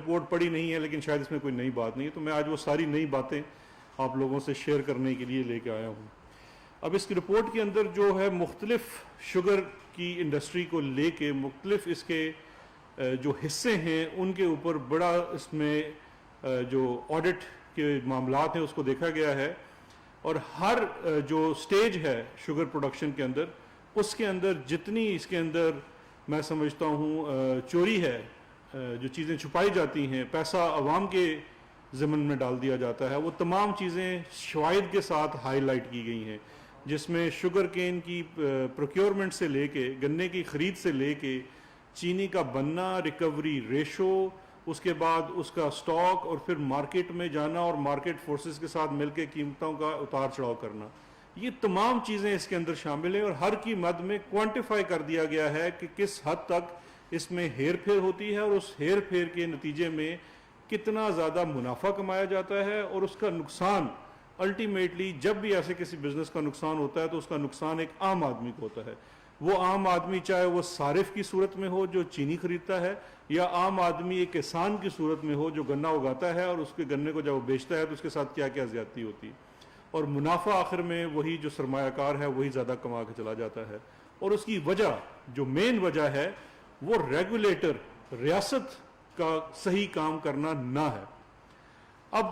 Report پڑھی نہیں ہے لیکن شاید اس میں کوئی نئی بات نہیں ہے، تو میں آج وہ ساری نئی باتیں آپ لوگوں سے شیئر کرنے کے لیے لے کے آیا ہوں۔ اب اس کی رپورٹ کے اندر جو ہے مختلف شوگر کی انڈسٹری کو لے کے مختلف اس کے جو حصے ہیں ان کے اوپر بڑا اس میں جو آڈٹ کے معاملات ہیں اس کو دیکھا گیا ہے، اور ہر جو سٹیج ہے شوگر پروڈکشن کے اندر اس کے اندر جتنی اس کے اندر میں سمجھتا ہوں چوری ہے، جو چیزیں چھپائی جاتی ہیں، پیسہ عوام کے ضمن میں ڈال دیا جاتا ہے، وہ تمام چیزیں شواہد کے ساتھ ہائی لائٹ کی گئی ہیں، جس میں شوگر کین کی پروکیورمنٹ سے لے کے، گنے کی خرید سے لے کے، چینی کا بننا، ریکوری ریشو، اس کے بعد اس کا سٹاک، اور پھر مارکیٹ میں جانا اور مارکیٹ فورسز کے ساتھ مل کے قیمتوں کا اتار چڑھاؤ کرنا، یہ تمام چیزیں اس کے اندر شامل ہیں، اور ہر کی مد میں کوانٹیفائی کر دیا گیا ہے کہ کس حد تک اس میں ہیر پھیر ہوتی ہے، اور اس ہیر پھیر کے نتیجے میں کتنا زیادہ منافع کمایا جاتا ہے، اور اس کا نقصان الٹیمیٹلی جب بھی ایسے کسی بزنس کا نقصان ہوتا ہے تو اس کا نقصان ایک عام آدمی کو ہوتا ہے۔ وہ عام آدمی چاہے وہ صارف کی صورت میں ہو جو چینی خریدتا ہے، یا عام آدمی ایک کسان کی صورت میں ہو جو گنا اگاتا ہے اور اس کے گنے کو جب وہ بیچتا ہے تو اس کے ساتھ کیا کیا زیادتی ہوتی ہے، اور منافع آخر میں وہی جو سرمایہ کار ہے وہی زیادہ کما کے چلا جاتا ہے۔ اور اس کی وجہ جو مین وجہ ہے وہ ریگولیٹر، ریاست کا صحیح کام کرنا نہ ہے۔ اب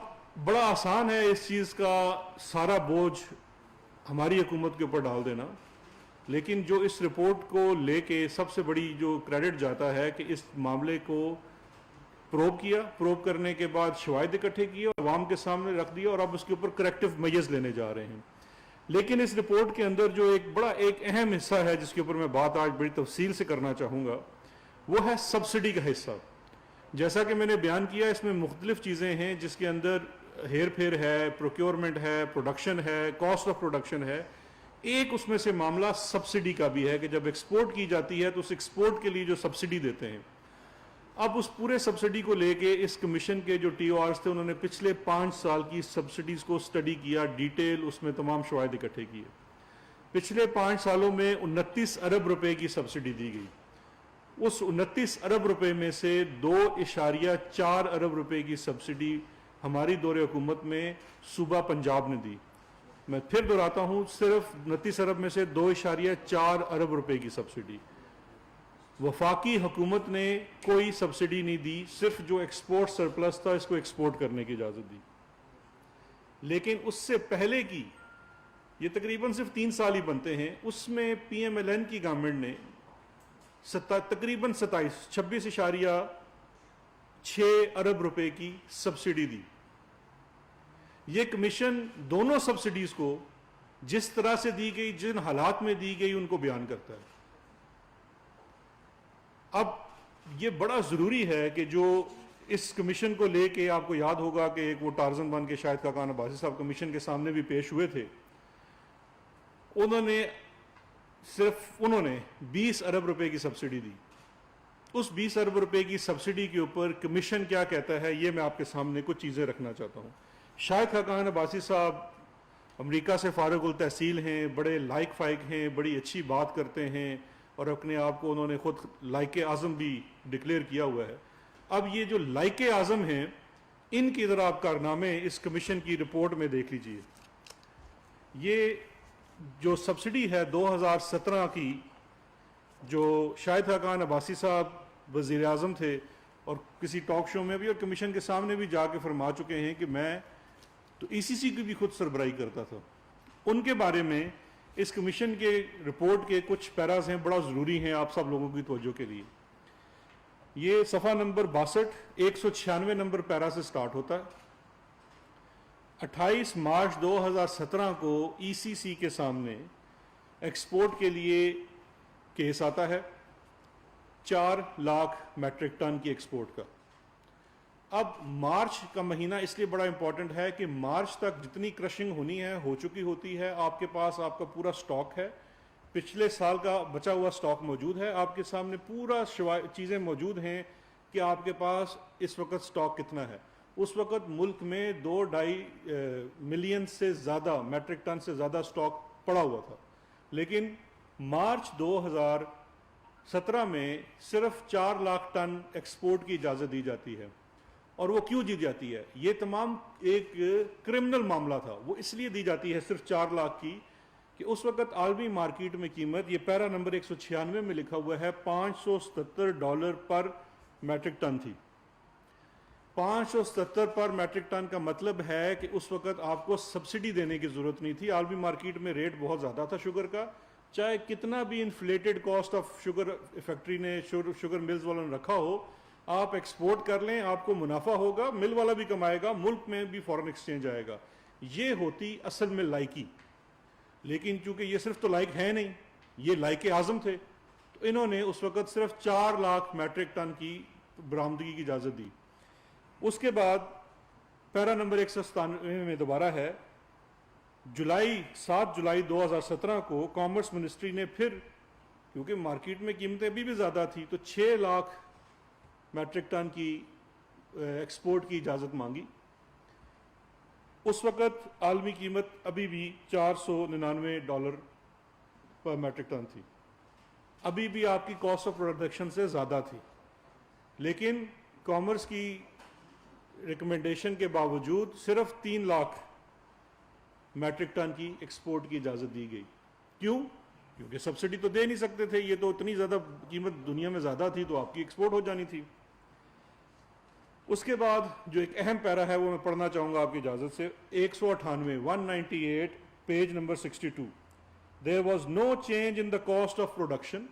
بڑا آسان ہے اس چیز کا سارا بوجھ ہماری حکومت کے اوپر ڈال دینا، لیکن جو اس رپورٹ کو لے کے سب سے بڑی جو کریڈٹ جاتا ہے کہ اس معاملے کو پروب کیا، پروب کرنے کے بعد شواہد اکٹھے کیے اور عوام کے سامنے رکھ دیا، اور اب اس کے اوپر کریکٹیو میجرز لینے جا رہے ہیں۔ لیکن اس رپورٹ کے اندر جو ایک اہم حصہ ہے جس کے اوپر میں بات آج بڑی تفصیل سے کرنا چاہوں گا، وہ ہے سبسڈی کا حصہ۔ جیسا کہ میں نے بیان کیا اس میں مختلف چیزیں ہیں جس کے اندر ہیر پھیر ہے، پروکیورمنٹ ہے، پروڈکشن ہے، کاسٹ آف پروڈکشن ہے۔ ایک اس میں سے معاملہ سبسڈی کا بھی ہے کہ جب ایکسپورٹ کی جاتی ہے تو اس ایکسپورٹ کے لیے جو سبسڈی دیتے ہیں، اب اس پورے سبسڈی کو لے کے اس کمیشن کے جو ٹی او آرز تھے انہوں نے پچھلے 5 سال کی سبسڈیز کو سٹڈی کیا، ڈیٹیل اس میں تمام شواہد اکٹھے کیے۔ پچھلے 5 سالوں میں 29 ارب روپے کی سبسڈی دی گئی۔ اس 29 ارب روپے میں سے 2.4 ارب روپے کی سبسڈی ہماری دور حکومت میں صوبہ پنجاب نے دی۔ میں پھر دہراتا ہوں، صرف 29 ارب میں سے 2.4 ارب روپے کی سبسڈی۔ وفاقی حکومت نے کوئی سبسڈی نہیں دی، صرف جو ایکسپورٹ سرپلس تھا اس کو ایکسپورٹ کرنے کی اجازت دی۔ لیکن اس سے پہلے کی یہ تقریباً صرف 3 سال ہی بنتے ہیں، اس میں پی ایم ایل این کی گورنمنٹ نے تقریباً 26.6 ارب روپے کی سبسڈی دی۔ یہ کمیشن دونوں سبسڈیز کو جس طرح سے دی گئی، جن حالات میں دی گئی ان کو بیان کرتا ہے۔ اب یہ بڑا ضروری ہے کہ جو اس کمیشن کو لے کے آپ کو یاد ہوگا کہ ایک وہ ٹارزن بن کے شاہد خاقان عباسی صاحب کمیشن کے سامنے بھی پیش ہوئے تھے، انہوں نے 20 ارب روپے کی سبسڈی دی۔ اس 20 ارب روپے کی سبسڈی کے اوپر کمیشن کیا کہتا ہے یہ میں آپ کے سامنے کچھ چیزیں رکھنا چاہتا ہوں۔ شاہد خاقان عباسی صاحب امریکہ سے فارغ التحصیل ہیں، بڑے لائق فائق ہیں، بڑی اچھی بات کرتے ہیں، اور اپنے آپ کو انہوں نے خود لائق اعظم بھی ڈکلیئر کیا ہوا ہے۔ اب یہ جو لائق اعظم ہیں ان کی ذرا آپ کارنامے اس کمیشن کی رپورٹ میں دیکھ لیجئے۔ یہ جو سبسڈی ہے 2017 کی، جو شاہد خاقان عباسی صاحب وزیر اعظم تھے اور کسی ٹاک شو میں بھی اور کمیشن کے سامنے بھی جا کے فرما چکے ہیں کہ میں تو ای سی سی کی بھی خود سربراہی کرتا تھا، ان کے بارے میں اس کمیشن کے رپورٹ کے کچھ پیراز ہیں، بڑا ضروری ہیں آپ سب لوگوں کی توجہ کے لیے۔ یہ صفحہ نمبر 62 196 نمبر پیرا سے سٹارٹ ہوتا ہے۔ 28 مارچ 2017 کو ای سی سی کے سامنے ایکسپورٹ کے لیے کیس آتا ہے 4 لاکھ میٹرک ٹن کی ایکسپورٹ کا۔ اب مارچ کا مہینہ اس لیے بڑا امپورٹنٹ ہے کہ مارچ تک جتنی کرشنگ ہونی ہے ہو چکی ہوتی ہے، آپ کے پاس آپ کا پورا سٹاک ہے، پچھلے سال کا بچا ہوا سٹاک موجود ہے، آپ کے سامنے پورا چیزیں موجود ہیں کہ آپ کے پاس اس وقت سٹاک کتنا ہے۔ اس وقت ملک میں 2.5 ملین سے زیادہ میٹرک ٹن سے زیادہ سٹاک پڑا ہوا تھا، لیکن مارچ 2017 میں صرف 4 لاکھ ٹن ایکسپورٹ کی اجازت دی جاتی ہے۔ اور وہ کیوں دی جاتی ہے؟ یہ تمام ایک کرمنل معاملہ تھا، وہ اس لیے دی جاتی ہے صرف 4 لاکھ کی کہ اس وقت عالمی مارکیٹ میں قیمت، یہ پیرا نمبر 196 میں لکھا ہوا ہے، $577 پر میٹرک ٹن تھی۔ 577 پر میٹرک ٹن کا مطلب ہے کہ اس وقت آپ کو سبسڈی دینے کی ضرورت نہیں تھی، عالمی مارکیٹ میں ریٹ بہت زیادہ تھا شوگر کا، چاہے کتنا بھی inflated cost of sugar factory نے شوگر ملز والوں نے رکھا ہو، آپ ایکسپورٹ کر لیں، آپ کو منافع ہوگا، مل والا بھی کمائے گا، ملک میں بھی فورن ایکسچینج آئے گا۔ یہ ہوتی اصل میں لائکی، لیکن چونکہ یہ صرف تو لائق ہے نہیں، یہ لائق اعظم تھے، تو انہوں نے اس وقت صرف 4 لاکھ میٹرک ٹن کی برآمدگی کی اجازت دی۔ اس کے بعد پیرا نمبر 197 میں دوبارہ ہے، 7 جولائی 2017 کو کامرس منسٹری نے پھر، کیونکہ مارکیٹ میں قیمتیں ابھی بھی زیادہ تھی، تو 6 لاکھ میٹرک ٹن کی ایکسپورٹ کی اجازت مانگی۔ اس وقت عالمی قیمت ابھی بھی $499 پر میٹرک ٹن تھی، ابھی بھی آپ کی کاسٹ آف پروڈکشن سے زیادہ تھی، لیکن کامرس کی ریکمنڈیشن کے باوجود صرف 3 لاکھ میٹرک ٹن کی ایکسپورٹ کی اجازت دی گئی۔ کیوں؟ کیونکہ سبسڈی تو دے نہیں سکتے تھے، یہ تو اتنی زیادہ قیمت دنیا میں زیادہ تھی تو آپ کی ایکسپورٹ ہو جانی تھی۔ اس کے بعد جو ایک اہم پیرا ہے وہ میں پڑھنا چاہوں گا آپ کی اجازت سے، 198 page number 62۔ There was no change in the cost of production،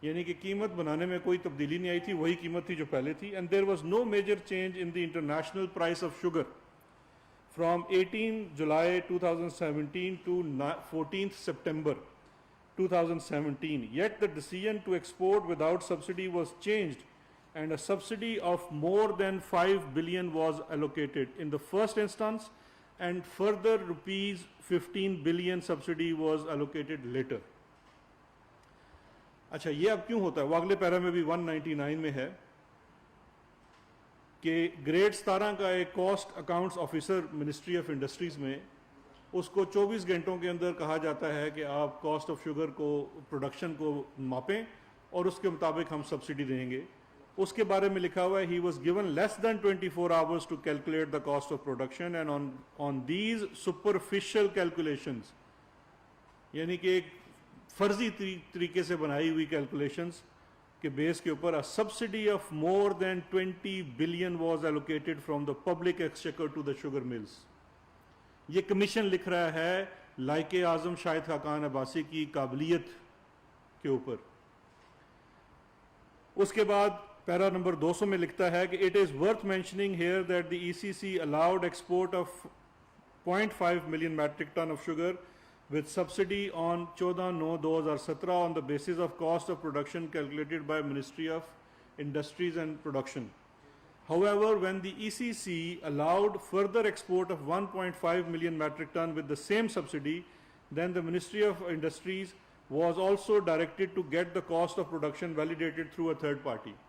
یعنی کہ قیمت بنانے میں کوئی تبدیلی نہیں آئی تھی، وہی قیمت تھی جو پہلے تھی۔ And there was no major change in the international price of sugar from 18 July 2017 to 14th September 2017, yet the decision to export without subsidy was changed and a subsidy of more than 5 billion was allocated in the first instance and further rupees 15 billion subsidy was allocated later۔ اچھا یہ اب کیوں ہوتا ہے؟ وہ اگلے پیرا میں بھی 199 میں ہے کہ گریڈ 17 کا ایک cost accounts officer ministry of industries میں، اس کو 24 گھنٹوں کے اندر کہا جاتا ہے کہ آپ کاسٹ آف شوگر کو، پروڈکشن کو ماپیں اور اس کے مطابق ہم سبسڈی دیں گے۔ اس کے بارے میں لکھا ہوا ہے he was given less than 24 hours to calculate the cost of production and on these superficial calculations، یعنی کہ ایک فرضی طریقے سے بنائی ہوئی کیلکولیشنز کے بیس کے اوپر a subsidy of more than 20 billion was allocated from the public exchequer to the sugar mills۔ یہ کمیشن لکھ رہا ہے لائق اعظم شاہد خاقان عباسی کی قابلیت کے اوپر۔ اس کے بعد پیرا نمبر 200 میں لکھتا ہے کہ it is worth mentioning here that the ECC allowed export of 0.5 million metric ton of sugar with subsidy on 14/9/2017 on the basis of cost of production calculated by Ministry of Industries and Production۔ However, when the ECC allowed further export of 1.5 million metric ton with the same subsidy, then the Ministry of Industries was also directed to get the cost of production validated through a third party۔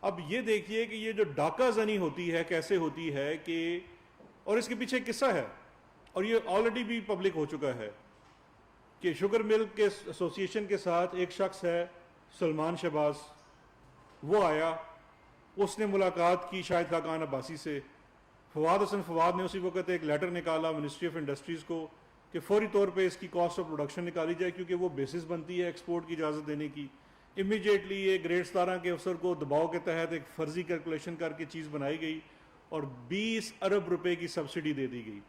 اب یہ دیکھیے کہ یہ جو ڈاکہ زنی ہوتی ہے کیسے ہوتی ہے کہ، اور اس کے پیچھے قصہ ہے اور یہ آلریڈی بھی پبلک ہو چکا ہے کہ شوگر ملک کے ایسوسی ایشن کے ساتھ ایک شخص ہے سلمان شہباز، وہ آیا، اس نے ملاقات کی شاہد خاقان عباسی سے، فواد حسن فواد نے اسی وقت ایک لیٹر نکالا منسٹری آف انڈسٹریز کو کہ فوری طور پہ اس کی کاسٹ آف پروڈکشن نکالی جائے کیونکہ وہ بیسس بنتی ہے ایکسپورٹ کی اجازت دینے کی۔ امیڈیٹلی یہ گریڈ 17 کے افسر کو دباؤ کے تحت ایک فرضی کیلکولیشن کر کے چیز بنائی گئی اور 20 ارب روپے کی سبسڈی دے دی گئی۔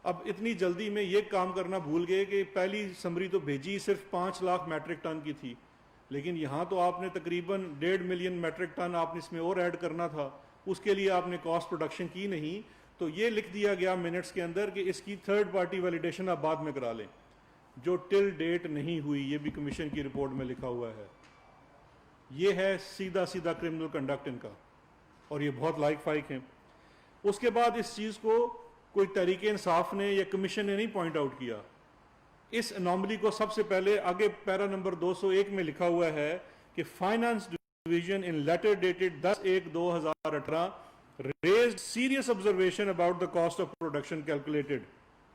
اب اتنی جلدی میں یہ کام کرنا بھول گئے کہ پہلی سمری تو بھیجی صرف 5 لاکھ میٹرک ٹن کی تھی، لیکن یہاں تو آپ نے تقریباً 1.5 ملین میٹرک ٹن آپ نے اس میں اور ایڈ کرنا تھا، اس کے لیے آپ نے کاسٹ پروڈکشن کی نہیں، تو یہ لکھ دیا گیا منٹس کے اندر کہ اس کی تھرڈ پارٹی ویلیڈیشن آپ بعد میں کرا لیں، جو ٹل ڈیٹ نہیں ہوئی۔ یہ بھی کمیشن کی رپورٹ میں لکھا ہوا ہے۔ یہ ہے سیدھا سیدھا کرمنل کنڈکٹ ان کا، اور یہ بہت لائق فائق ہیں۔ اس کے بعد اس چیز کو کوئی تحریک انصاف نے یا کمیشن نے نہیں پوائنٹ آؤٹ کیا۔ اس انوملی کو سب سے پہلے آگے پیرا نمبر 201 میں لکھا ہوا ہے کہ finance division in letter dated 10/1/2018 raised serious observation about the cost of production calculated۔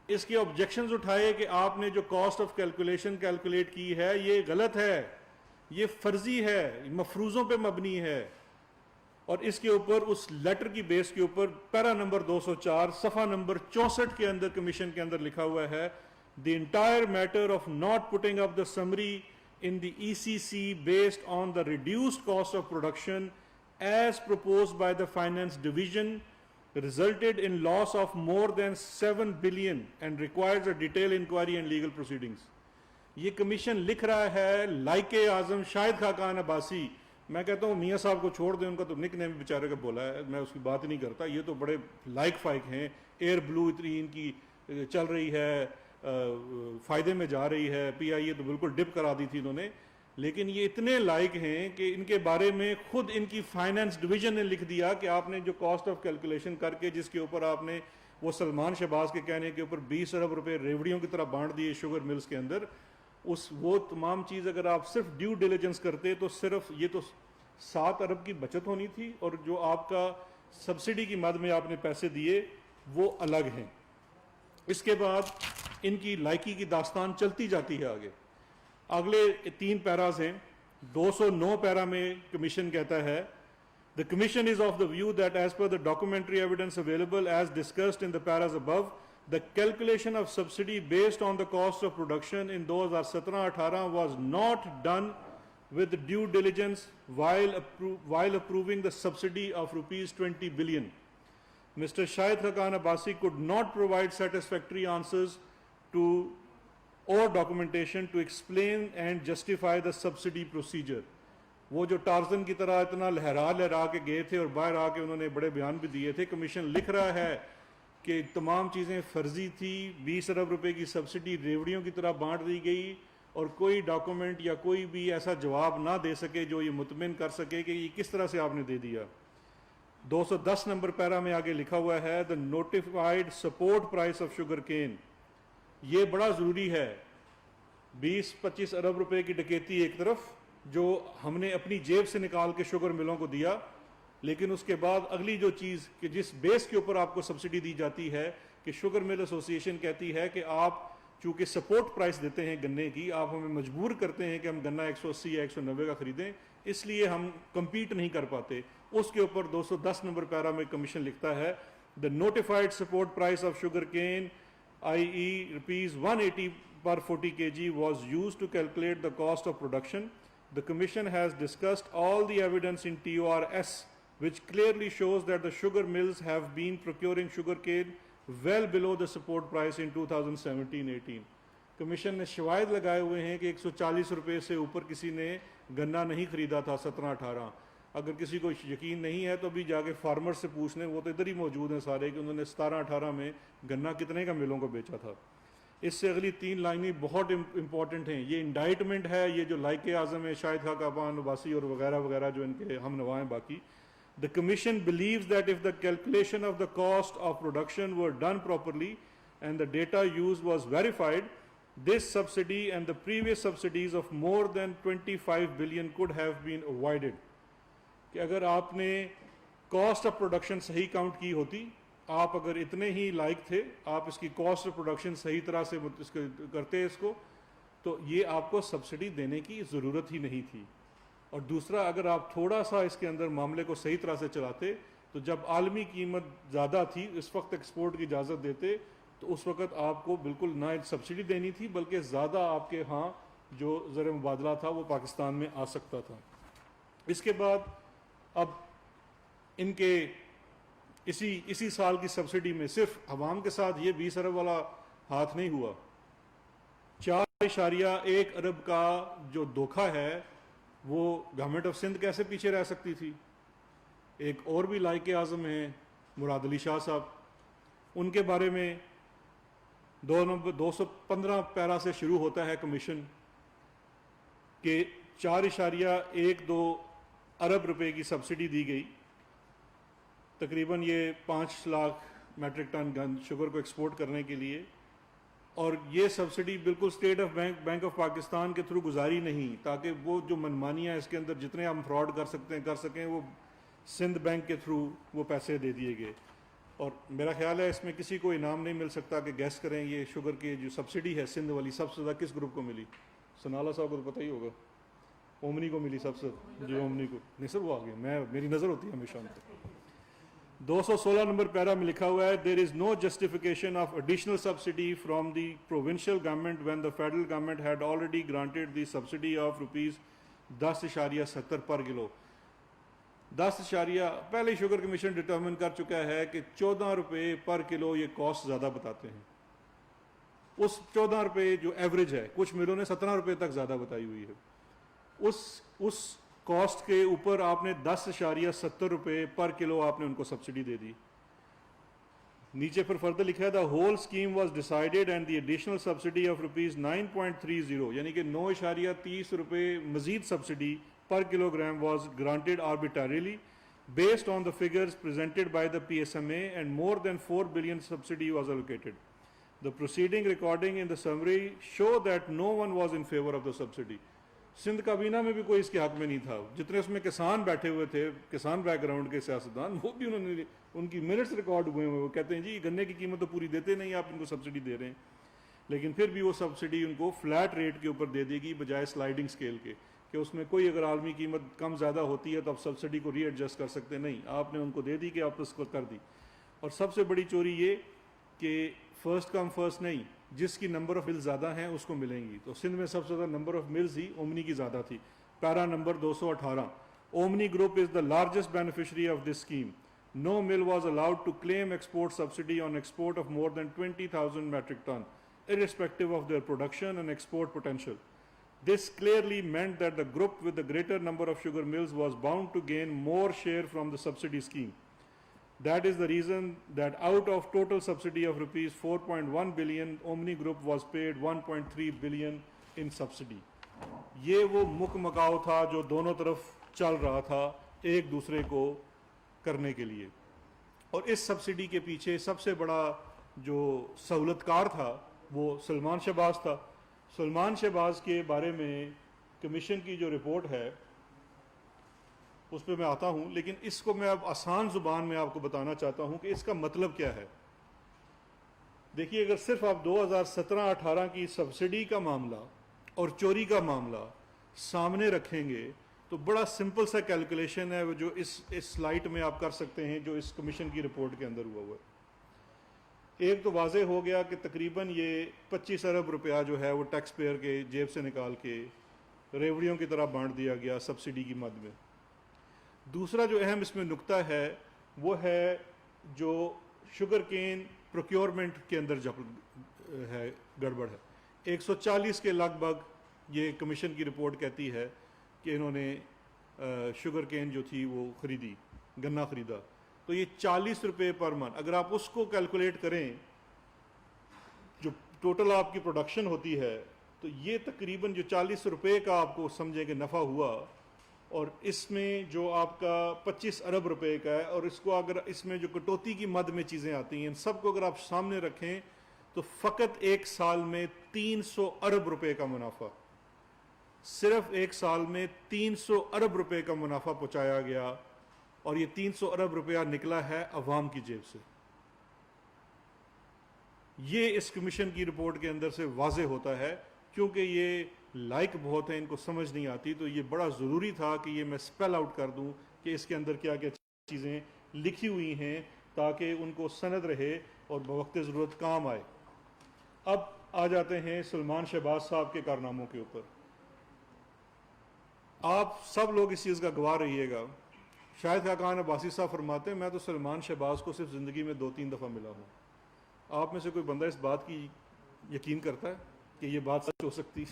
اس کے آبجیکشنز اٹھائے کہ آپ نے جو کاسٹ آف کیلکولیشن کیلکولیٹ کی ہے یہ غلط ہے، یہ فرضی ہے، مفروضوں پہ مبنی ہے، اور اس کے اوپر اس لیٹر کی بیس کے اوپر پیرا نمبر 204 صفحہ نمبر 64 کے اندر کمیشن کے اندر لکھا ہوا ہے the entire matter of not putting up the summary in the ECC based on the reduced cost of production as proposed by the finance division resulted in loss of more than 7 billion and requires a detailed inquiry and legal proceedings. یہ commission لکھ رہا ہے لائق اعظم شاہد خاقان عباسی. میں کہتا ہوں میاں صاحب کو چھوڑ دیں, ان کا تو نک نیم بیچارے کا بولا ہے, میں اس کی بات نہیں کرتا. یہ تو بڑے لائق فائق ہیں, ایئر بلو اتنی ان کی چل رہی ہے, فائدے میں جا رہی ہے, پی آئی اے تو بالکل ڈپ کرا دی تھی انہوں نے, لیکن یہ اتنے لائق ہیں کہ ان کے بارے میں خود ان کی فائنانس ڈویژن نے لکھ دیا کہ آپ نے جو کاسٹ آف کیلکولیشن کر کے جس کے اوپر آپ نے وہ سلمان شہباز کے کہنے کے اوپر 20 ارب روپے ریوڑیوں کی طرح بانٹ دیے شوگر ملز کے اندر, وہ تمام چیز اگر آپ صرف ڈیو ڈیلیجنس کرتے تو صرف یہ تو 7 ارب کی بچت ہونی تھی, اور جو آپ کا سبسڈی کی مد میں آپ نے پیسے دیے وہ الگ ہیں. اس کے بعد ان کی لائکی کی داستان چلتی جاتی ہے آگے. اگلے 3 پیراز ہیں. 209 پیرا میں کمیشن کہتا ہے The Commission is of the view that as per the documentary evidence available as discussed in the paras above, the calculation of subsidy based on the cost of production in 2017-18 was not done with due diligence while approving the subsidy of rupees 20 billion. Mr. Shahid Khaqan Abbasi could not provide satisfactory answers to or documentation to explain and justify the subsidy procedure. وہ جو Tarzan کی طرح اتنا لہرا کے گئے تھے اور باہر آ کے انہوں نے بڑے بیان بھی دیے تھے. کمیشن لکھ رہا ہے کہ تمام چیزیں فرضی تھی, 20 ارب روپے کی سبسڈی ریوڑیوں کی طرح بانٹ دی گئی, اور کوئی ڈاکومنٹ یا کوئی بھی ایسا جواب نہ دے سکے جو یہ مطمئن کر سکے کہ یہ کس طرح سے آپ نے دے دیا. 210 نمبر پیرا میں آگے لکھا ہوا ہے the notified support price of sugar cane. یہ بڑا ضروری ہے. 20-25 ارب روپے کی ڈکیتی ایک طرف جو ہم نے اپنی جیب سے نکال کے شوگر ملوں کو دیا, لیکن اس کے بعد اگلی جو چیز کہ جس بیس کے اوپر آپ کو سبسڈی دی جاتی ہے کہ شوگر مل ایسوسی ایشن کہتی ہے کہ آپ چونکہ سپورٹ پرائس دیتے ہیں گنے کی, آپ ہمیں مجبور کرتے ہیں کہ ہم گنا 180 یا 190 کا خریدیں, اس لیے ہم کمپیٹ نہیں کر پاتے. اس کے اوپر 210 نمبر پیرا میں کمیشن لکھتا ہے the notified support price of sugar cane i.e. rupees 180 per 40 kg was used to calculate the cost of production. The Commission has discussed all the evidence in TORS which clearly shows that the sugar mills have been procuring sugar cane well below the support price in 2017-18. Commission نے شواہد لگائے ہوئے ہیں کہ 140 روپے سے اوپر کسی نے گنا نہیں خریدا تھا 17-18. اگر کسی کو یقین نہیں ہے تو ابھی جا کے فارمر سے پوچھ لیں, وہ تو ادھر ہی موجود ہیں سارے, کہ انہوں نے 17-18 میں گنا کتنے کا ملوں کو بیچا تھا. اس سے اگلی 3 لائنیں بہت امپورٹنٹ ہیں. یہ انڈائٹمنٹ ہے, یہ جو لائق اعظم ہے شاہد خاقان عباسی اور وغیرہ وغیرہ جو ان کے ہم نوا ہیں باقی. The Commission believes that if the calculation of the cost of production were done properly and the data used was verified, this subsidy and the previous subsidies of more than 25 billion could have been avoided. کہ اگر آپ نے cost of production صحیح count کی ہوتی, آپ اگر اتنے ہی لائق تھے, آپ اس کی کاسٹ آف پروڈکشن صحیح طرح سے کرتے اس کو, تو یہ آپ کو سبسڈی دینے کی ضرورت ہی نہیں تھی. اور دوسرا, اگر آپ تھوڑا سا اس کے اندر معاملے کو صحیح طرح سے چلاتے تو جب عالمی قیمت زیادہ تھی اس وقت ایکسپورٹ کی اجازت دیتے تو اس وقت آپ کو بالکل نہ سبسڈی دینی تھی بلکہ زیادہ آپ کے ہاں جو زر مبادلہ تھا وہ پاکستان میں آ سکتا تھا. اس کے بعد اب ان کے اسی سال کی سبسڈی میں صرف عوام کے ساتھ یہ 20 ارب والا ہاتھ نہیں ہوا, 4.1 ارب کا جو دھوکہ ہے وہ گورنمنٹ آف سندھ کیسے پیچھے رہ سکتی تھی. ایک اور بھی لائق اعظم ہیں مراد علی شاہ صاحب, ان کے بارے میں 215 پیرا سے شروع ہوتا ہے کمیشن کہ 4.12 ارب روپے کی سبسڈی دی گئی, تقریباً یہ 5 لاکھ میٹرک ٹن شوگر کو ایکسپورٹ کرنے کے لیے, اور یہ سبسڈی بالکل state of bank of Pakistan کے تھرو گزاری نہیں, تاکہ وہ جو منمانیاں اس کے اندر جتنے ہم فراڈ کر سکیں وہ سندھ بینک کے تھرو وہ پیسے دے دیے گئے. اور میرا خیال ہے اس میں کسی کو انعام نہیں مل سکتا کہ گیس کریں یہ شوگر کی جو سبسڈی ہے سندھ والی سب سے زیادہ کس گروپ کو ملی. سنالا صاحب کو تو پتہ ہی ہوگا, اومنی کو ملی سب سے، جو اومنی کو نہیں سر وہ آگے، میری نظر ہوتی ہے ہمیشہ ان پہ۔ 216 نمبر پیرا میں لکھا ہوا ہے there is no justification of additional subsidy from the provincial government when the federal government had already granted the subsidy of ₹10.70 per kilo. 10 پہلے شوگر کمیشن ڈٹرمن کر چکا ہے کہ 14 روپے پر کلو یہ کاسٹ زیادہ بتاتے ہیں۔ اس 14 روپے جو ایوریج ہے، کچھ ملوں نے 17 روپے تک زیادہ بتائی ہوئی ہے، اس کاسٹ کے اوپر آپ نے 10.70 روپے پر کلو آپ نے ان کو سبسڈی دے دی۔ نیچے پھر فردر لکھا ہے the whole scheme was decided and the additional subsidy of ₹9.30 یعنی کہ 9.30 روپے مزید subsidy per kilogram was granted arbitrarily based on the figures presented by the PSMA and more than 4 billion subsidy was allocated. The proceeding recording in the summary show that no one was in favor of the subsidy. Sindh کابینہ میں بھی کوئی اس کے حق میں نہیں تھا، جتنے اس میں کسان بیٹھے ہوئے تھے، کسان بیک گراؤنڈ کے سیاستدان، وہ بھی انہوں نے، ان کی منٹس ریکارڈ ہوئے ہوئے، وہ کہتے ہیں جی گنے کی قیمت تو پوری دیتے نہیں، آپ ان کو سبسڈی دے رہے ہیں، لیکن پھر بھی وہ سبسڈی ان کو فلیٹ ریٹ کے اوپر دے دے گی بجائے سلائڈنگ اسکیل کے، کہ اس میں کوئی اگر عالمی قیمت کم زیادہ ہوتی ہے تو آپ سبسڈی کو ری ایڈجسٹ کر سکتے نہیں، آپ نے ان کو دے دی کہ آپ اس کو کر دی۔ اور سب سے بڑی چوری یہ کہ فرسٹ کم فرسٹ نہیں، جس کی نمبر آف ملز زیادہ ہیں اس کو ملیں گی، تو سندھ میں سب سے زیادہ number of mills he omni کی زیادہ تھی۔ پیرا number 218 omni group is the largest beneficiary of this scheme. No mill was allowed to claim export subsidy on export of more than 20,000 metric ton, irrespective of their production and export potential. This clearly meant that the group with the greater number of sugar mills was bound to gain more share from the subsidy scheme. That is the reason that out of total subsidy of rupees 4.1 billion, Omni Group was paid 1.3 billion in subsidy. یہ وہ مک Macau تھا جو دونوں طرف چل رہا تھا ایک دوسرے کو کرنے کے لیے، اور اس سبسڈی کے پیچھے سب سے بڑا جو سہولت کار تھا وہ سلمان شہباز تھا۔ سلمان شہباز کے بارے میں کمیشن کی جو رپورٹ ہے اس پہ میں آتا ہوں، لیکن اس کو میں اب آسان زبان میں آپ کو بتانا چاہتا ہوں کہ اس کا مطلب کیا ہے۔ دیکھیے، اگر صرف آپ 2017-18 کی سبسڈی کا معاملہ اور چوری کا معاملہ سامنے رکھیں گے تو بڑا سمپل سا کیلکولیشن ہے جو اس سلائٹ میں آپ کر سکتے ہیں، جو اس کمیشن کی رپورٹ کے اندر ہوا ہے۔ ایک تو واضح ہو گیا کہ تقریباً یہ 25 ارب روپیہ جو ہے وہ ٹیکس پیئر کے جیب سے نکال کے ریوڑیوں کی طرح بانٹ دیا گیا سبسڈی کی مد میں۔ دوسرا جو اہم اس میں نقطہ ہے وہ ہے جو شوگر کین پروکیورمنٹ کے اندر ہے گڑبڑ ہے۔ 140 کے لگ بھگ یہ کمیشن کی رپورٹ کہتی ہے کہ انہوں نے شوگر کین جو تھی وہ خریدی، گنا خریدا، تو یہ 40 روپے پر من، اگر آپ اس کو کیلکولیٹ کریں جو ٹوٹل آپ کی پروڈکشن ہوتی ہے تو یہ تقریباً جو 40 روپے کا آپ کو سمجھیں کہ نفع ہوا، اور اس میں جو آپ کا 25 ارب روپے کا ہے، اور اس کو اگر اس میں جو کٹوتی کی مد میں چیزیں آتی ہیں ان سب کو اگر آپ سامنے رکھیں تو فقط ایک سال میں 300 ارب روپے کا منافع، صرف ایک سال میں 300 ارب روپے کا منافع پہنچایا گیا، اور یہ 300 ارب روپیہ نکلا ہے عوام کی جیب سے۔ یہ اس کمیشن کی رپورٹ کے اندر سے واضح ہوتا ہے، کیونکہ یہ لائک بہت ہیں، ان کو سمجھ نہیں آتی، تو یہ بڑا ضروری تھا کہ یہ میں سپیل آؤٹ کر دوں کہ اس کے اندر کیا کیا چیزیں لکھی ہوئی ہیں تاکہ ان کو سند رہے اور بوقت ضرورت کام آئے۔ اب آ جاتے ہیں سلمان شہباز صاحب کے کارناموں کے اوپر۔ آپ سب لوگ اس چیز کا گواہ رہیے گا، شاید خاقان عباسی صاحب فرماتے ہیں میں تو سلمان شہباز کو صرف زندگی میں 2-3 دفعہ ملا ہوں۔ آپ میں سے کوئی بندہ اس بات کی یقین کرتا ہے کہ یہ بات سچ ہو سکتی؟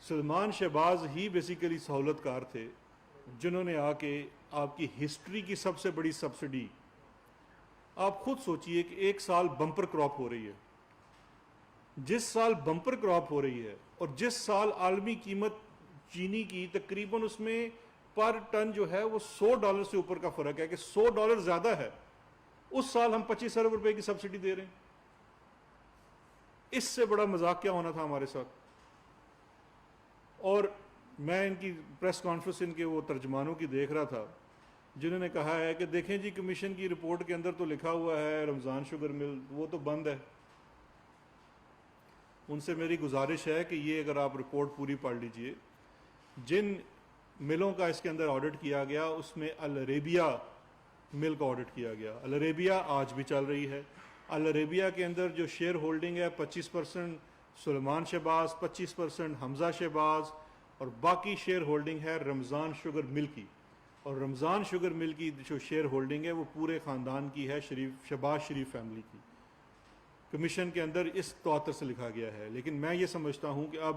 سلمان شہباز ہی بیسیکلی سہولت کار تھے جنہوں نے آ کے آپ کی ہسٹری کی سب سے بڑی سبسڈی، آپ خود سوچئے کہ ایک سال بمپر کراپ ہو رہی ہے، جس سال بمپر کراپ ہو رہی ہے اور جس سال عالمی قیمت چینی کی تقریباً اس میں پر ٹن جو ہے وہ $100 سے اوپر کا فرق ہے کہ $100 زیادہ ہے، اس سال ہم 25 ارب روپے کی سبسڈی دے رہے ہیں۔ اس سے بڑا مذاق کیا ہونا تھا ہمارے ساتھ؟ اور میں ان کی پریس کانفرنس ان کے وہ ترجمانوں کی دیکھ رہا تھا جنہوں نے کہا ہے کہ دیکھیں جی کمیشن کی رپورٹ کے اندر تو لکھا ہوا ہے رمضان شوگر مل وہ تو بند ہے، ان سے میری گزارش ہے کہ یہ اگر آپ رپورٹ پوری پڑھ لیجئے، جن ملوں کا اس کے اندر آڈٹ کیا گیا اس میں العربیہ مل کا آڈٹ کیا گیا. العربیہ آج بھی چل رہی ہے. العربیہ کے اندر جو شیئر ہولڈنگ ہے 25% سلیمان شہباز، 25% حمزہ شہباز، اور باقی شیئر ہولڈنگ ہے رمضان شوگر مل کی. اور رمضان شوگر مل کی جو شیئر ہولڈنگ ہے وہ پورے خاندان کی ہے، شہباز شریف فیملی کی. کمیشن کے اندر اس تواتر سے لکھا گیا ہے. لیکن میں یہ سمجھتا ہوں کہ اب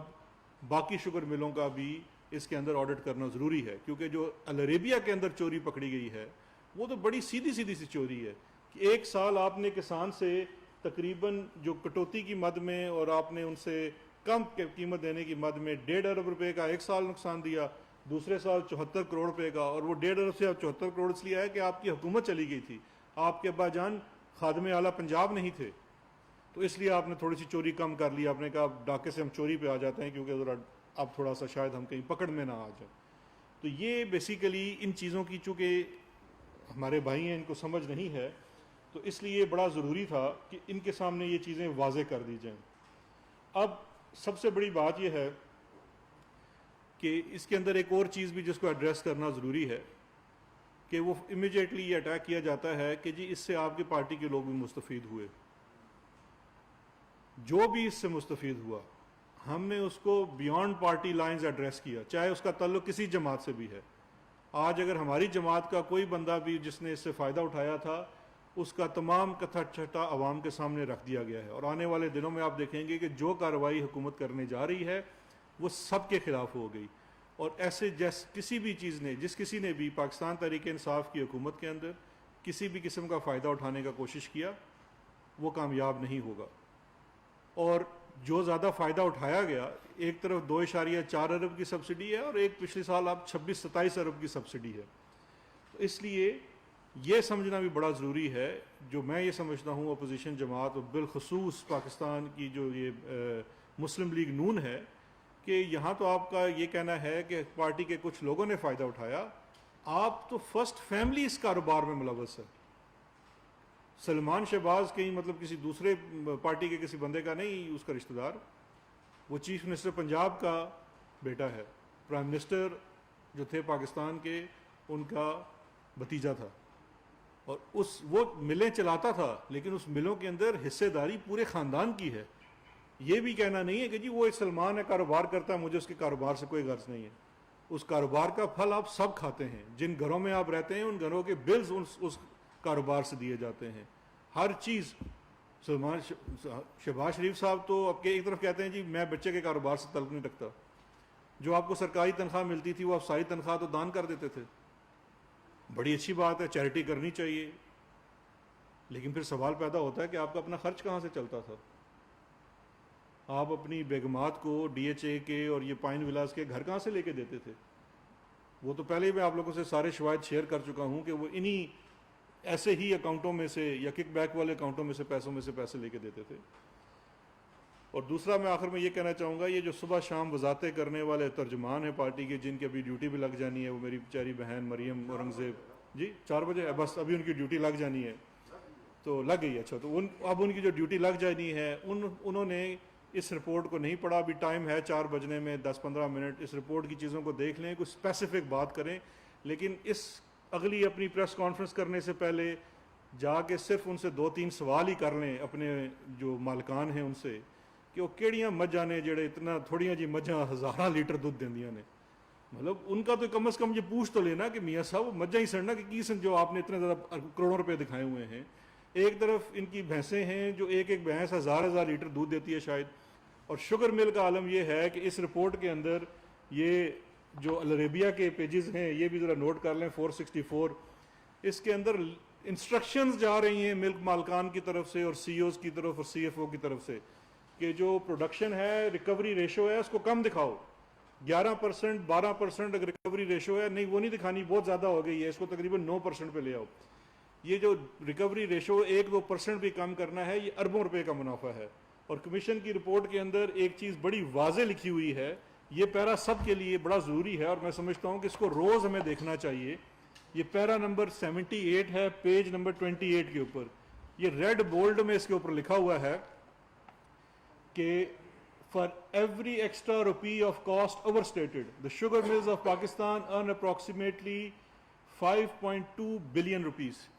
باقی شوگر ملوں کا بھی اس کے اندر آڈٹ کرنا ضروری ہے، کیونکہ جو العربیہ کے اندر چوری پکڑی گئی ہے وہ تو بڑی سیدھی سی چوری ہے کہ ایک سال آپ نے کسان سے تقریباً جو کٹوتی کی مد میں اور آپ نے ان سے کم قیمت دینے کی مد میں 1.5 ارب روپے کا ایک سال نقصان دیا، دوسرے سال 74 کروڑ روپے کا. اور وہ 1.5 ارب سے 74 کروڑ اس لیے ہے کہ آپ کی حکومت چلی گئی تھی، آپ کے ابا جان خادم اعلیٰ پنجاب نہیں تھے، تو اس لیے آپ نے تھوڑی سی چوری کم کر لی. آپ نے کہا ڈاکے سے ہم چوری پہ آ جاتے ہیں کیونکہ ذرا اب تھوڑا سا شاید ہم کہیں پکڑ میں نہ آ جائیں. تو یہ بیسیکلی ان چیزوں کی چونکہ ہمارے بھائی ہیں ان کو سمجھ نہیں ہے، تو اس لیے بڑا ضروری تھا کہ ان کے سامنے یہ چیزیں واضح کر دی جائیں. اب سب سے بڑی بات یہ ہے کہ اس کے اندر ایک اور چیز بھی جس کو ایڈریس کرنا ضروری ہے کہ وہ امیجیٹلی یہ اٹیک کیا جاتا ہے کہ جی اس سے آپ کی پارٹی کے لوگ بھی مستفید ہوئے. جو بھی اس سے مستفید ہوا ہم نے اس کو بیانڈ پارٹی لائنز ایڈریس کیا، چاہے اس کا تعلق کسی جماعت سے بھی ہے. آج اگر ہماری جماعت کا کوئی بندہ بھی جس نے اس سے فائدہ اٹھایا تھا اس کا تمام کتھا چھٹا عوام کے سامنے رکھ دیا گیا ہے. اور آنے والے دنوں میں آپ دیکھیں گے کہ جو کارروائی حکومت کرنے جا رہی ہے وہ سب کے خلاف ہو گئی. اور ایسے کسی بھی چیز نے جس کسی نے بھی پاکستان تحریک انصاف کی حکومت کے اندر کسی بھی قسم کا فائدہ اٹھانے کا کوشش کیا وہ کامیاب نہیں ہوگا. اور جو زیادہ فائدہ اٹھایا گیا، ایک طرف 2.4 ارب کی سبسڈی ہے اور ایک پچھلے سال اب 26-27 ارب کی سبسڈی ہے. تو اس لیے یہ سمجھنا بھی بڑا ضروری ہے. جو میں یہ سمجھتا ہوں اپوزیشن جماعت اور بالخصوص پاکستان کی جو یہ مسلم لیگ نون ہے کہ یہاں تو آپ کا یہ کہنا ہے کہ پارٹی کے کچھ لوگوں نے فائدہ اٹھایا، آپ تو فرسٹ فیملی اس کاروبار میں ملوث ہے. سلمان شہباز کہیں مطلب کسی دوسرے پارٹی کے کسی بندے کا نہیں اس کا رشتہ دار، وہ چیف منسٹر پنجاب کا بیٹا ہے، پرائم منسٹر جو تھے پاکستان کے ان کا بھتیجا تھا، اور وہ ملیں چلاتا تھا لیکن اس ملوں کے اندر حصے داری پورے خاندان کی ہے. یہ بھی کہنا نہیں ہے کہ جی وہ ایک سلمان ہے کاروبار کرتا ہے مجھے اس کے کاروبار سے کوئی غرض نہیں ہے. اس کاروبار کا پھل آپ سب کھاتے ہیں. جن گھروں میں آپ رہتے ہیں ان گھروں کے بلز اس کاروبار سے دیے جاتے ہیں. ہر چیز سلمان شہباز شریف صاحب تو اب کے ایک طرف کہتے ہیں جی میں بچے کے کاروبار سے تعلق نہیں رکھتا، جو آپ کو سرکاری تنخواہ ملتی تھی وہ آپ ساری تنخواہ تو دان کر دیتے تھے. بڑی اچھی بات ہے، چیریٹی کرنی چاہیے، لیکن پھر سوال پیدا ہوتا ہے کہ آپ کا اپنا خرچ کہاں سے چلتا تھا؟ آپ اپنی بیگمات کو ڈی ایچ اے کے اور یہ پائن ولاز کے گھر کہاں سے لے کے دیتے تھے؟ وہ تو پہلے ہی میں آپ لوگوں سے سارے شواہد شیئر کر چکا ہوں کہ وہ انہی ایسے ہی اکاؤنٹوں میں سے یا کک بیک والے اکاؤنٹوں میں سے پیسے لے کے دیتے تھے. اور دوسرا میں آخر میں یہ کہنا چاہوں گا، یہ جو صبح شام وضاحتیں کرنے والے ترجمان ہیں پارٹی کے جن کی ابھی ڈیوٹی بھی لگ جانی ہے، وہ میری پیاری بہن مریم اورنگزیب جی 4 بجے بس ابھی ان کی ڈیوٹی لگ جانی ہے تو لگ گئی. اچھا تو اب ان کی جو ڈیوٹی لگ جانی ہے انہوں نے اس رپورٹ کو نہیں پڑھا. ابھی ٹائم ہے 4 بجنے میں 10-15 منٹ اس رپورٹ کی چیزوں کو دیکھ لیں، کوئی اسپیسیفک بات کریں، لیکن اس اگلی اپنی پریس کانفرنس کرنے سے پہلے جا کے صرف ان سے 2-3 سوال ہی کر لیں اپنے جو مالکان ہیں ان سے کہ وہ کیڑیاں مجھاں نے جڑے اتنا تھوڑیاں جی مجھاں 1000 لیٹر دودھ دیندیاں نے. مطلب ان کا تو کم از کم یہ پوچھ تو لینا کہ میاں صاحب مجھاں ہی سڑنا کہ کی سن جو آپ نے اتنے زیادہ کروڑوں روپے دکھائے ہوئے ہیں. ایک طرف ان کی بھینسیں ہیں جو ایک بھینس 1000 لیٹر دودھ دیتی ہے شاید. اور شوگر مل کا عالم یہ ہے کہ اس رپورٹ کے اندر یہ جو العربیہ کے پیجز ہیں یہ بھی ذرا نوٹ کر لیں 464، اس کے اندر انسٹرکشنز جا رہی ہیں ملک مالکان کی طرف سے اور سی اوز کی طرف اور سی ایف او کی طرف سے کہ جو پروڈکشن ہے ریکوری ریشو ہے اس کو کم دکھاؤ. 11% 12% اگر ریکوری ریشو ہے نہیں وہ نہیں دکھانی، بہت زیادہ ہو گئی ہے، اس کو تقریباً 9% پہ لے آؤ. یہ جو ریکوری ریشو 1-2% بھی کم کرنا ہے یہ اربوں روپے کا منافع ہے. اور کمیشن کی رپورٹ کے اندر ایک چیز بڑی واضح لکھی ہوئی ہے، یہ پیرا سب کے لیے بڑا ضروری ہے اور میں سمجھتا ہوں کہ اس کو روز ہمیں دیکھنا چاہیے. یہ پیرا نمبر 78 ہے پیج نمبر 28 کے اوپر، یہ ریڈ بولڈ میں اس کے اوپر لکھا ہوا ہے کہ For every extra rupee of cost overstated, the sugar mills of Pakistan earn approximately 5.2 billion rupees.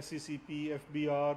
SCCP, FBR,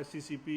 SCCP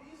20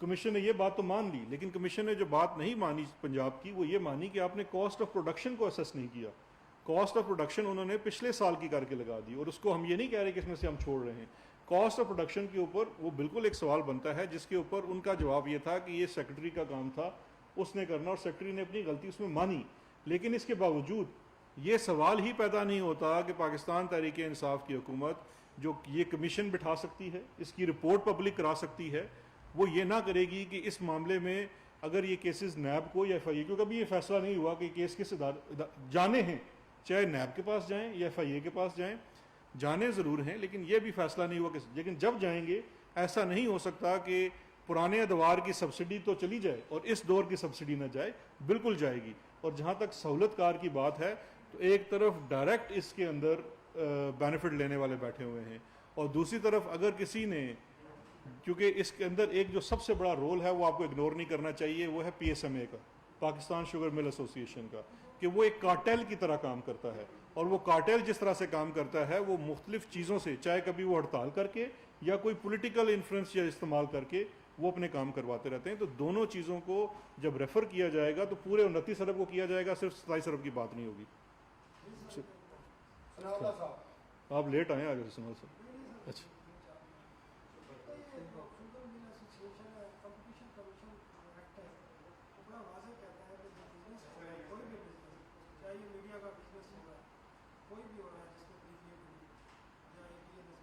commission نے یہ بات تو مان لی، لیکن کمیشن نے جو بات نہیں مانی پنجاب کی وہ یہ مانی کہ آپ نے کاسٹ آف پروڈکشن کو اسیس نہیں کیا. کاسٹ آف پروڈکشن انہوں نے پچھلے سال کی کر کے لگا دی، اور اس کو ہم یہ نہیں کہہ رہے کہ اس میں سے ہم چھوڑ رہے ہیں. کاسٹ آف پروڈکشن کے اوپر وہ بالکل ایک سوال بنتا ہے جس کے اوپر ان کا جواب یہ تھا کہ یہ سیکرٹری کا کام تھا، اس نے کرنا، اور سیکرٹری نے اپنی غلطی اس میں مانی. لیکن اس کے باوجود یہ سوال ہی پیدا نہیں ہوتا کہ پاکستان تحریک انصاف کی حکومت جو یہ کمیشن بٹھا سکتی ہے، اس کی رپورٹ پبلک کرا سکتی ہے، وہ یہ نہ کرے گی کہ اس معاملے میں اگر یہ کیسز نیب کو یا ایف آئی اے، کیونکہ ابھی یہ فیصلہ نہیں ہوا کہ کیس کس جانے ہیں، چاہے نیب کے پاس جائیں یا ایف آئی اے کے پاس جائیں، جانے ضرور ہیں، لیکن یہ بھی فیصلہ نہیں ہوا کہ لیکن جب جائیں گے ایسا نہیں ہو سکتا کہ پرانے ادوار کی سبسڈی تو چلی جائے اور اس دور کی سبسڈی نہ جائے، بالکل جائے گی. اور جہاں تک سہولت کار کی بات ہے تو ایک طرف ڈائریکٹ اس کے اندر بینیفٹ لینے والے بیٹھے ہوئے ہیں، اور دوسری طرف اگر کسی نے، کیونکہ اس کے اندر ایک جو سب سے بڑا رول ہے وہ آپ کو اگنور نہیں کرنا چاہیے، وہ ہے پی ایس ایم اے کا، پاکستان شوگر مل ایسوسی ایشن کا، کہ وہ ایک کارٹیل کی طرح کام کرتا ہے. اور وہ کارٹیل جس طرح سے کام کرتا ہے وہ مختلف چیزوں سے، چاہے کبھی وہ ہڑتال کر کے یا کوئی پولیٹیکل انفلوئنس یا استعمال کر کے وہ اپنے کام کرواتے رہتے ہیں. تو دونوں چیزوں کو جب ریفر کیا جائے گا تو پورے 29 ارب کو کیا جائے گا، صرف 27 ارب کی بات نہیں ہوگی. آپ لیٹ آئے آج سنال صاحب. اچھا کوئی بھی ہو رہا ہے جس کو پی پی ایف یا اے پی ایل ایس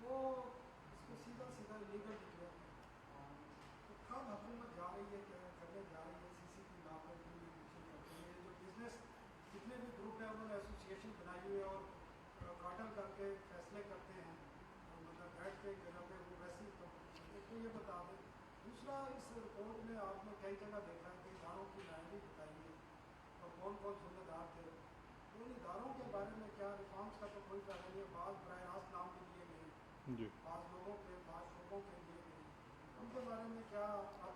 وہ اس کو سیدھا سیدھا لیگل ڈکلیئر تو کب حکومت جا رہی ہے کرنے جا رہی ہے سی سی کی نافرمانی کرتے ہیں. جو بزنس جتنے بھی گروپ ہیں انہوں نے ایسوسیشن بنائی ہوئی ہے اور کاٹل کر کے فیصلے کرتے ہیں، مطلب بیٹھ کے جگہ پہ وہ ویسے تو یہ بتا دیں. دوسرا اس رپورٹ میں آپ نے کئی جگہ دیکھا ہے کہ اداروں کی نائبی بتائی ہے اور کون کون ذمہ دار تھے. ان اداروں کے بارے میں کیا ریفارمس کا تو کوئی فائدہ نہیں ہے، بعض براہ راست نام بھی دیے گئے ہیں، جی بعض لوگوں کے بعض شعبوں کے لیے گئے، ان کے بارے میں کیا آپ